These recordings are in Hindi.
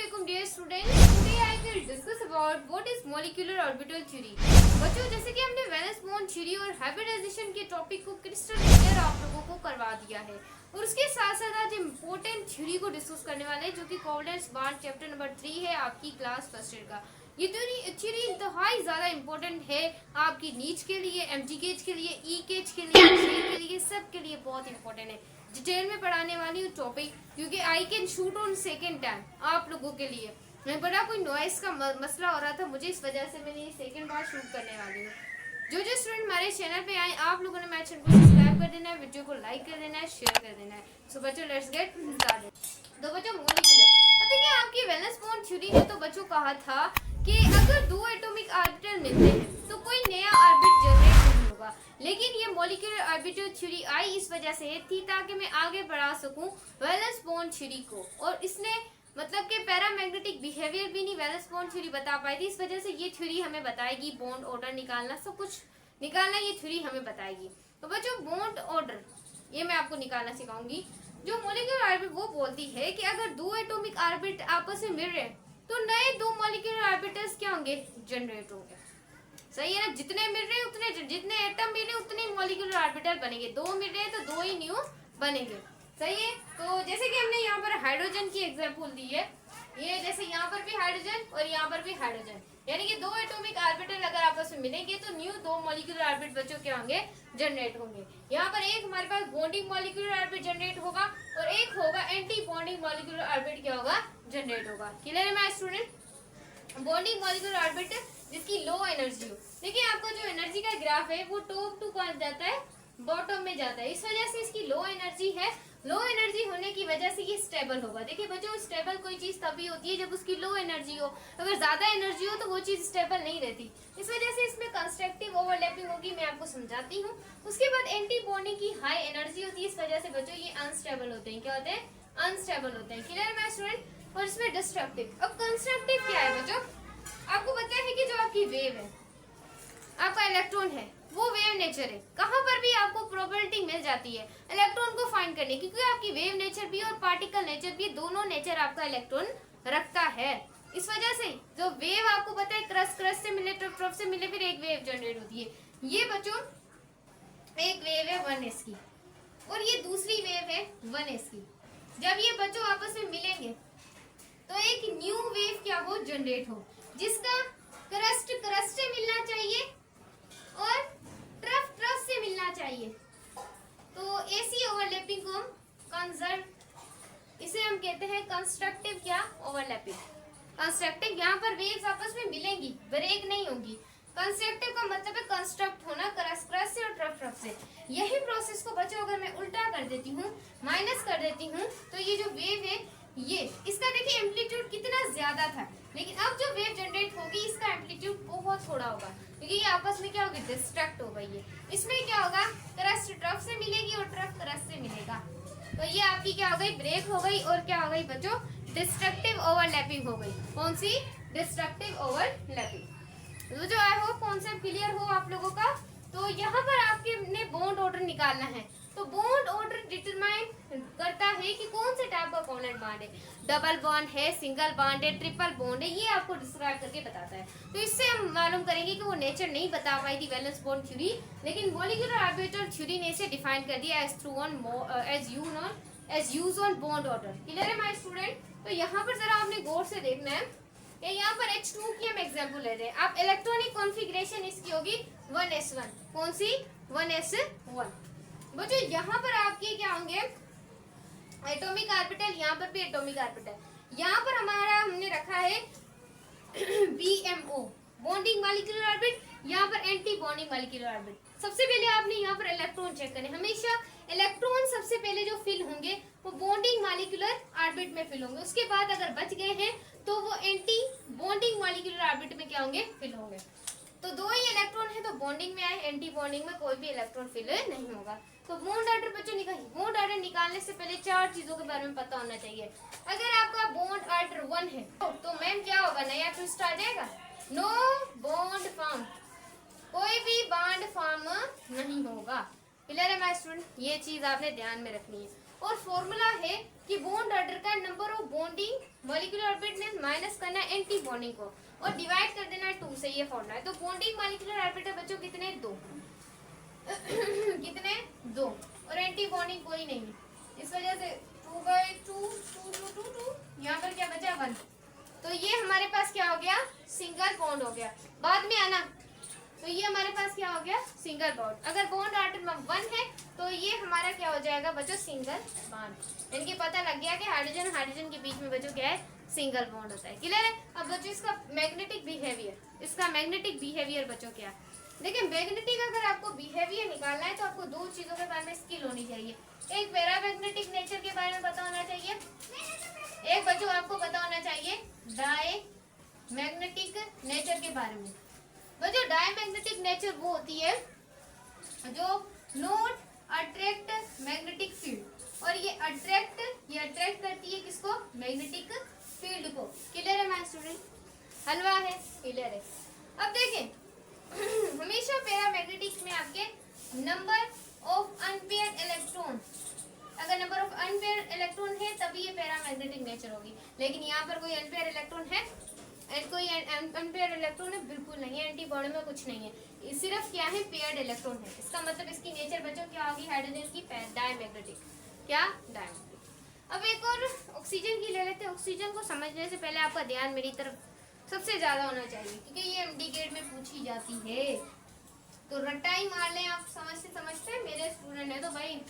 Assalamualaikum dear students. Today I will discuss about what is molecular orbital theory. बच्चों जैसे कि हमने वैलेंस बॉन्ड थ्योरी और हाइब्रिडाइजेशन के टॉपिक को क्रिस्टल क्लियर आप लोगों को करवा दिया है और उसके साथ साथ आज इम्पोर्टेंट थ्योरी को डिस्कस करने वाले हैं जो कि कोवलेंस बॉन्ड चैप्टर नंबर 3 है आपकी क्लास फर्स्ट ईयर का। ये थ्योरी इंतहाई ज्यादा इम्पोर्टेंट है आपकी नीच के लिए, एमजीकेज के लिए, ई केज के लिए, जेल के लिए, सब के लिए बहुत इंपॉर्टेंट है। डिटेल में पढ़ाने वाली हूँ टॉपिक क्योंकि I can shoot on second time आप लोगों के लिए। मैं बड़ा कोई नॉइस का मसला हो रहा था मुझे, इस वजह से मैंने ये सेकेंड बार शूट करने वाली हूँ। जो स्टूडेंट हमारे चैनल पे आए आप लोगों ने मेरे चैनल को सब्सक्राइब कर देना है, वीडियो को लाइक कर देना है, शेयर कर देना है। सो बच्चों लेट्स गेट स्टार्टेड। तो बच्चों मोलिकुलर देखिए आपकी वैलेंस बॉन्ड थ्योरी ने तो बच्चों कहा था कि अगर दो एटॉमिक ऑर्बिटल मिलते हैं तो कोई नया ऑर्बिट जनरेट नहीं होगा, लेकिन ये मॉलिक्यूलर ऑर्बिटल थ्योरी आई इस वजह से थी ताकि मैं आगे बढ़ा सकूं वैलेंस बॉन्ड थ्योरी को, और इसने मतलब कि पैरामैग्नेटिक बिहेवियर भी नहीं वैलेंस बॉन्ड थ्योरी बता पाई थी। इस वजह से ये थ्योरी हमें बताएगी, बॉन्ड ऑर्डर निकालना, सब कुछ निकालना ये थ्योरी हमें बताएगी। तो बच्चों बॉन्ड ऑर्डर ये मैं आपको निकालना सिखाऊंगी। जो मॉलिक्यूलर ऑर्बिट वो बोलती है कि अगर दो एटॉमिक ऑर्बिट आपस में मिल रहे हैं तो नए दो मॉलिक्यूलर ऑर्बिटल्स क्या होंगे, जनरेट होंगे। सही है ना, जितने मिल रहे हैं उतने, जितने एटम मिल रहे हैं उतने मॉलिक्यूलर ऑर्बिटल बनेंगे, दो मिल रहे हैं तो दो ही न्यू बनेंगे। सही है, तो जैसे कि हमने यहाँ पर हाइड्रोजन की एग्जांपल दी है, ये जैसे यहाँ पर भी हाइड्रोजन और यहाँ पर भी हाइड्रोजन, यानी कि दो एटॉमिक ऑर्बिटल अगर आपस में मिलेंगे तो न्यू दो मॉलिक्यूलर ऑर्बिट बच्चों क्या होंगे, जनरेट होंगे। यहाँ पर एक हमारे पास बॉन्डिंग मॉलिक्यूलर ऑर्बिट जनरेट होगा और एक होगा एंटी बॉन्डिंग मॉलिक्यूलर ऑर्बिट क्या होगा, जनरेट होगा। क्लियर है my student. Bonding molecular orbit जिसकी लो एनर्जी हो, देखिए आपका जो एनर्जी का ग्राफ है वो टॉप टू कौन जाता है, बॉटम में जाता है, इस वजह से इसकी लो एनर्जी है। लो एनर्जी होने की वजह से ये स्टेबल होगा। देखिए बच्चों स्टेबल कोई चीज तभी होती है जब उसकी लो एनर्जी हो, अगर ज्यादा एनर्जी हो तो वो चीज स्टेबल नहीं रहती। इस वजह से इसमें कंस्ट्रक्टिव ओवरलैपिंग होगी, मैं आपको समझाती हूँ। उसके बाद एंटी बॉन्डिंग की हाई एनर्जी होती है, इस वजह से बच्चों ये अनस्टेबल होते हैं। क्या होते हैं, अनस्टेबल होते हैं। क्लियर है माय स्टूडेंट। और इसमें डिस्ट्रक्टिव। अब कंस्ट्रक्टिव क्या है बच्चों, आपको पता है कि जो आपकी वेव है, आपका इलेक्ट्रॉन है, वो वेव नेचर है। कहां पर भी आपको प्रोबेबिलिटी मिल जाती है इलेक्ट्रॉन को फाइंड करने की, क्योंकि आपकी वेव नेचर भी और पार्टिकल नेचर भी दोनों नेचर आपका इलेक्ट्रॉन रखता है। इस वजह से जो वेव आपको पता है क्रस्ट से मिले, ट्रफ से मिले, फिर एक वेव जनरेट होती है। ये बच्चों एक वेव है 1s की और ये दूसरी वेव है 1s की। जब ये बच्चों आपस में मिलेंगे तो एक न्यू वेव क्या हो, जनरेट हो, जिसका क्रस्ट से मिलना चाहिए और ट्रफ से मिलना चाहिए। तो ऐसी ओवरलैपिंग को हम इसे हम कहते हैं कंस्ट्रक्टिव क्या, ओवरलैपिंग। कंस्ट्रक्टिव यहाँ पर वेव्स आपस में मिलेंगी, ब्रेक नहीं होगी। कंस्ट्रक्टिव का मतलब है कंस्ट्रक्ट होना, क्रस्ट से और ट्रफ से। यही प्रोसेस को बच्चों अगर मैं उल्टा कर देती हूँ, माइनस कर देती हूँ, तो ये जो वेव है ये इसका देखिए एम्पलीट्यूड कितना ज्यादा था, लेकिन अब जो वेव जनरेट होगी इसका एम्पलीट्यूड बहुत थोड़ा होगा, क्योंकि ये आपस में क्या होगी, डिस्ट्रक्ट होगा। ये इसमें क्या होगा, क्रस्ट ट्रफ से मिलेगी और ट्रफ क्रस्ट से मिलेगा, तो ये आपकी क्या हो गई, ब्रेक हो गई और क्या हो गई बच्चों, डिस्ट्रक्टिव ओवरलैपिंग हो गई। कौन सी, डिस्ट्रक्टिव ओवरलैपिंग। तो जो आई होप कॉन्सेप्ट क्लियर हो आप लोगों का। तो यहाँ पर आपके ने बॉन्ड ऑर्डर निकालना है, तो बॉन्ड ऑर्डर डिटरमाइन करता है कि कौन से टाइप का कोवलेंट बॉन्ड है, डबल बॉन्ड है, सिंगल बॉन्ड है, ट्रिपल बॉन्ड है, ये आपको डिस्क्राइब करके बताता है। तो इससे हम मालूम करेंगे कि वो नेचर नहीं बता पाई थी वैलेंस बॉन्ड थ्योरी, लेकिन मॉलिक्यूलर ऑर्बिटल थ्योरी ने इसे डिफाइन कर दिया as use on bond order. Clear है माय स्टूडेंट। तो यहाँ पर जरा आपने गौर से देखना है कि यहाँ पर H2 की हम एग्जाम्पल ले रहे हैं। आप इलेक्ट्रॉनिक कॉन्फ़िगरेशन इसकी होगी 1s1। कौन सी, 1s1। बच्चों यहाँ पर आपके क्या होंगे, एटॉमिक ऑर्बिटल, यहाँ पर भी एटॉमिक ऑर्बिटल। यहाँ पर हमारा हमने रखा है BMO, बॉन्डिंग मॉलिक्यूलर ऑर्बिट, यहाँ पर एंटी बॉन्डिंग मॉलिक्यूलर ऑर्बिट। सबसे पहले आपने यहाँ पर इलेक्ट्रॉन चेक करने, हमेशा इलेक्ट्रॉन सबसे पहले जो फिल होंगे वो बॉन्डिंग मॉलिक्यूलर ऑर्बिट में फिल होंगे, उसके बाद अगर बच गए हैं तो वो एंटी बॉन्डिंग मॉलिक्यूलर ऑर्बिट में क्या होंगे, फिल होंगे। तो दो ही इलेक्ट्रॉन है तो बॉन्डिंग में आए, एंटी बॉन्डिंग में कोई भी इलेक्ट्रॉन फिल नहीं होगा। तो बॉन्ड ऑर्डर बच्चों निकालिए। बॉन्ड ऑर्डर निकालने से पहले चार चीजों के बारे में पता होना चाहिए। अगर आपका बॉन्ड ऑर्डर 1 है तो मैम क्या होगा, नया ट्विस्ट आ जाएगा, नो बॉन्ड फॉर्म, कोई भी बॉन्ड फॉर्म नहीं होगा। क्लियर है माय स्टूडेंट, ये चीज आपने ध्यान में रखनी है। और फॉर्मूला है कि बॉन्ड ऑर्डर का number of bonding molecular orbit में माइनस करना एंटी बॉन्डिंग को और डिवाइड कर देना 2 से, ये फॉर्मूला है। तो बॉन्डिंग मॉलिक्यूलर ऑर्बिट बच्चों कितने 2 कितने 2 और एंटी बॉन्डिंग कोई नहीं, इस वजह से 2/2 यहाँ पर क्या बचा 1। तो ये हमारे पास क्या हो गया सिंगल बॉन्ड हो गया, बाद में आना। तो ये हमारे पास क्या हो गया सिंगल बॉन्ड। अगर बॉन्ड आइटम 1 है तो ये हमारा क्या हो जाएगा बच्चों सिंगल बॉन्ड। इनकी पता लग गया कि हाइड्रोजन हाइड्रोजन के बीच में बच्चों क्या है सिंगल बॉन्ड होता है। क्लियर है। अब बच्चों इसका मैग्नेटिक बिहेवियर, इसका मैग्नेटिक बिहेवियर बच्चों क्या है। देखिए मैग्नेटिक अगर आपको बिहेवियर निकालना है तो आपको 2 चीजों के बारे में स्किल होनी चाहिए। एक पैरामैग्नेटिक नेचर के बारे में पता होना चाहिए, एक बच्चों आपको पता होना चाहिए डायमैग्नेटिक नेचर के बारे में। बच्चों डायमैग्नेटिक नेचर वो होती है जो नॉट अट्रैक्ट मैग्नेटिक फील्ड, और ये अट्रैक्ट करती है किसको मैग्नेटिक फील्ड को। क्लियर है माय स्टूडेंट, हलवा है क्लियर है। अब देखें हमेशा पैरामैग्नेटिक में आपके नंबर ऑफ अनपेयर्ड इलेक्ट्रॉन, अगर नंबर ऑफ अनपेयर्ड इलेक्ट्रॉन है तभी ये पैरामैग्नेटिक नेचर होगी। लेकिन यहाँ पर कोई अनपेयर्ड इलेक्ट्रॉन है, कोई अनपेयर्ड इलेक्ट्रॉन है बिल्कुल नहीं है, एंटी बॉन्ड में कुछ नहीं है, सिर्फ क्या है पेयर्ड इलेक्ट्रॉन है। इसका मतलब इसकी नेचर बच्चों क्या होगी हाइड्रोजन की डायमैग्नेटिक, क्या डायमैग्नेटिक। अब एक और ऑक्सीजन की ले लेते हैं। ऑक्सीजन को समझने से पहले आपका ध्यान मेरी तरफ सबसे ज्यादा होना चाहिए क्योंकि ये एमडी ग्रेड में पूछी जाती है। तो रट्टा ही मार लें आप, समझते मेरे स्टूडेंट है तो भाई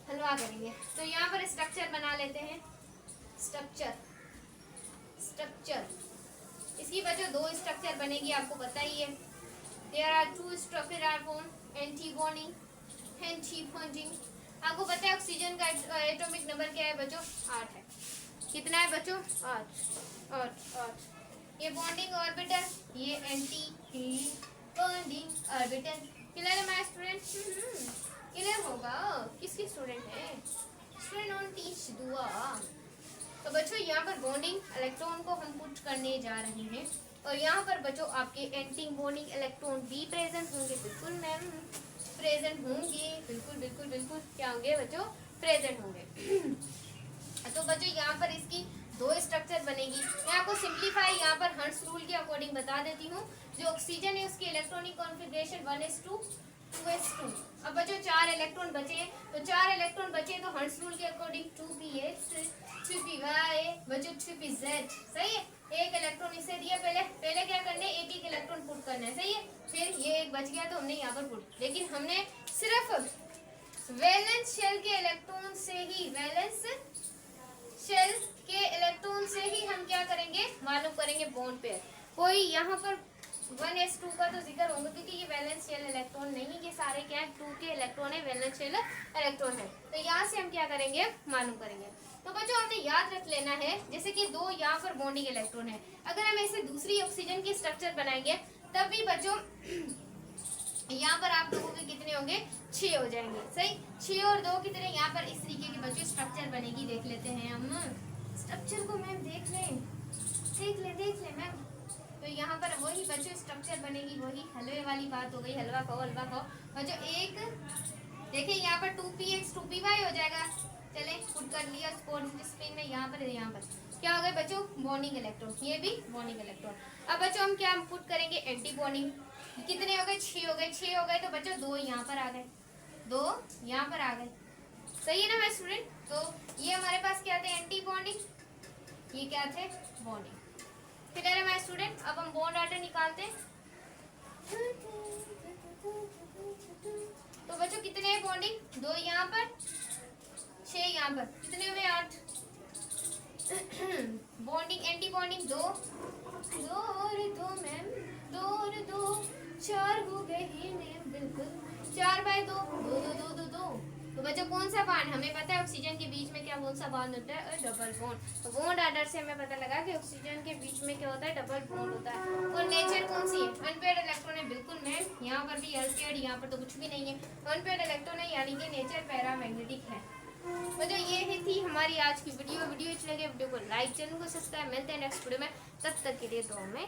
हलवा करेंगे। तो यहाँ पर स्ट्रक्चर बना लेते हैं। स्ट्रक्चर इसकी वजह 2 स्ट्रक्चर बनेगी आपको पता ही है। There are 2 structure are form anti bonding. आपको पता है ऑक्सीजन का एटॉमिक नंबर क्या है बच्चों 8 है। कितना है बच्चों 8। ये बॉन्डिंग ऑर्बिटल, ये एंटी बॉन्डिंग ऑर्बिटल। क्लियर है माय स्टूडेंट, क्लियर होगा। किसके स्टूडेंट है स्टूडेंट ऑन टीच दुआ। तो बच्चों यहाँ पर बॉन्डिंग इलेक्ट्रॉन को हम पुट करने जा रहे हैं और यहाँ पर बच्चों आपके एंटी बॉन्डिंग इलेक्ट्रॉन भी प्रेजेंट होंगे। बिल्कुल मैम प्रेजेंट होंगे, बिल्कुल क्या होंगे बच्चों प्रेजेंट होंगे। तो बच्चों यहाँ पर इसकी 2 स्ट्रक्चर बनेगी। मैं आपको सिंप्लीफाई यहाँ पर हर्ट्ज रूल के अकॉर्डिंग बता देती हूँ। जो ऑक्सीजन है उसकी इलेक्ट्रॉनिक कॉन्फ़िगरेशन 1s2 2s2। अब बच्चों 4 इलेक्ट्रॉन बचे, तो 4 इलेक्ट्रॉन बचे तो हर्ट्ज रूल के अकॉर्डिंग 2px 2py बच्चों 2pz। सही है। एक इलेक्ट्रॉन इसे दिया, पहले क्या करने एक इलेक्ट्रॉन पुट करना है। सही है। फिर ये एक बच गया तो हमने यहाँ पर पुट, लेकिन हमने सिर्फ वैलेंस शेल के इलेक्ट्रॉन से ही हम क्या करेंगे मालूम करेंगे बॉन्ड पेयर। कोई यहाँ पर 1s2 का तो जिक्र होगा क्योंकि ये वैलेंस शेल इलेक्ट्रॉन नहीं, ये सारे क्या है 2 के इलेक्ट्रॉन है, वैलेंस शेल इलेक्ट्रॉन है। तो यहाँ से हम क्या करेंगे मालूम करेंगे। तो बच्चों हमने याद रख लेना है जैसे कि 2 यहाँ पर बॉन्डिंग इलेक्ट्रॉन है, अगर हम ऐसे दूसरी ऑक्सीजन की स्ट्रक्चर बनाएंगे तब भी बच्चों यहाँ पर आप लोगों के कितने होंगे 6 हो जाएंगे। सही 6 और 2 कितने, यहाँ पर इस तरीके की बच्चों स्ट्रक्चर बनेगी। देख लेते हैं हम स्ट्रक्चर को मैम, देख ले मैम। तो यहाँ पर वही बच्चों स्ट्रक्चर बनेगी, वही हलवे वाली बात हो गई, हलवा खाओ बच्चों। एक देखिए यहाँ पर 2px 2py हो जाएगा। चले पुट कर लिया स्क्रीन में। यहाँ पर क्या हो गए बच्चों बॉन्डिंग इलेक्ट्रॉन, ये भी बॉन्डिंग इलेक्ट्रॉन। अब बच्चों हम क्या पुट करेंगे एंटी बॉन्डिंग। कितने हो गए 6 हो गए तो बच्चों 2 यहाँ पर आ गए, 2 यहाँ पर आ गए। सही है ना मेरे स्टूडेंट। तो ये हमारे पास क्या थे एंटी बॉन्डिंग, ये क्या थे बॉन्डिंग। क्लियर है मेरे स्टूडेंट। अब हम बॉन्ड ऑर्डर निकालते हैं। तो बच्चों कितने हैं बॉन्डिंग 2 यहाँ पर 6 यहाँ पर, कितने हुए 8। बॉन्डिंग एंटी बॉन्डिंग 2 और 2 मैम 2 और 2 4 हो गए ही मैम, बिल्कुल 4/2 2। तो बच्चों कौन सा बॉन्ड हमें पता है ऑक्सीजन के बीच में क्या कौन सा बॉन्ड होता है डबल बॉन्ड। तो बॉन्ड ऑर्डर से हमें पता लगा कि ऑक्सीजन के बीच में क्या होता है डबल बॉन्ड होता है। और नेचर कौन सी है अनपेयर्ड इलेक्ट्रॉन है। बिल्कुल मैम यहाँ पर भी अनपेयर्ड, यहाँ पर तो कुछ भी नहीं है, अनपेयर्ड इलेक्ट्रॉन है यानी कि नेचर पैरामैग्नेटिक है। तो ये थी हमारी आज की वीडियो अच्छी लगे वीडियो को लाइक, चैनल को सब्सक्राइब। मिलते हैं नेक्स्ट वीडियो में, तब तक के लिए दुआ में।